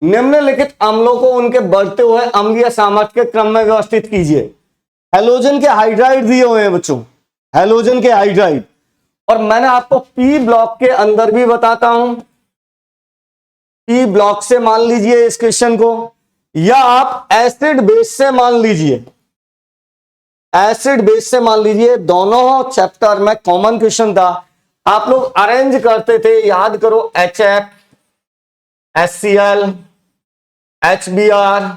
निम्नलिखित अम्लों को उनके बढ़ते हुए अम्लीय सामर्थ्य के क्रम में व्यवस्थित कीजिए। हैलोजन के हाइड्राइड दिए हुए हैं बच्चों, हैलोजन के हाइड्राइड। और मैंने आपको पी ब्लॉक के अंदर भी बताता हूं, पी ब्लॉक से मान लीजिए इस क्वेश्चन को, या आप एसिड बेस से मान लीजिए, एसिड बेस से मान लीजिए। दोनों चैप्टर में कॉमन क्वेश्चन था, आप लोग अरेंज करते थे, याद करो, HF, HCl, HBr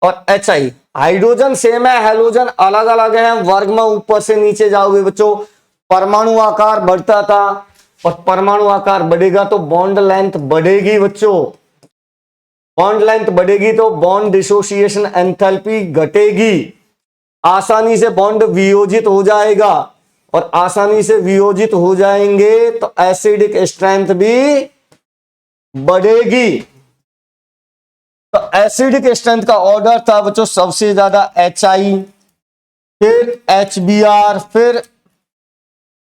और HI। हाइड्रोजन सेम है, हैलोजन अलग अलग है, वर्ग में ऊपर से नीचे जाओगे बच्चों, परमाणु आकार बढ़ता था, और परमाणु आकार बढ़ेगा तो बॉन्ड लेंथ बढ़ेगी बच्चों, बॉन्ड लेंथ बढ़ेगी तो बॉन्ड डिसोसिएशन एंथैल्पी घटेगी, आसानी से बॉन्ड वियोजित हो जाएगा, और आसानी से वियोजित हो जाएंगे तो एसिडिक स्ट्रेंथ भी बढ़ेगी। तो एसिडिक स्ट्रेंथ का ऑर्डर था बच्चों सबसे ज्यादा HI, फिर HBr, फिर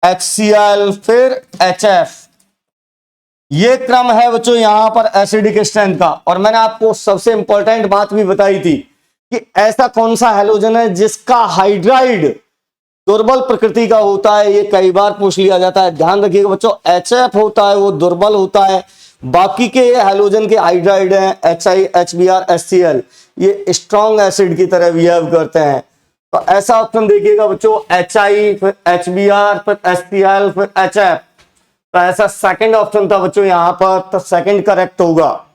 HCl, फिर HF। ये क्रम है बच्चों यहां पर एसिडिक स्ट्रेंथ का। और मैंने आपको सबसे इंपॉर्टेंट बात भी बताई थी कि ऐसा कौन सा हैलोजन है जिसका हाइड्राइड दुर्बल प्रकृति का होता है, ये कई बार पूछ लिया जाता है, ध्यान रखिएगा बच्चों। HF होता है वो दुर्बल होता है, बाकी के हैलोजन के हाइड्राइड हैं HI, HBr, HCl, ये स्ट्रॉन्ग एसिड की तरह बिहेव करते हैं। तो ऐसा ऑप्शन देखिएगा बच्चों, HI, फिर HBr, फिर HCl, फिर HF। तो ऐसा सेकंड ऑप्शन था बच्चों यहां पर, तो सेकंड करेक्ट होगा।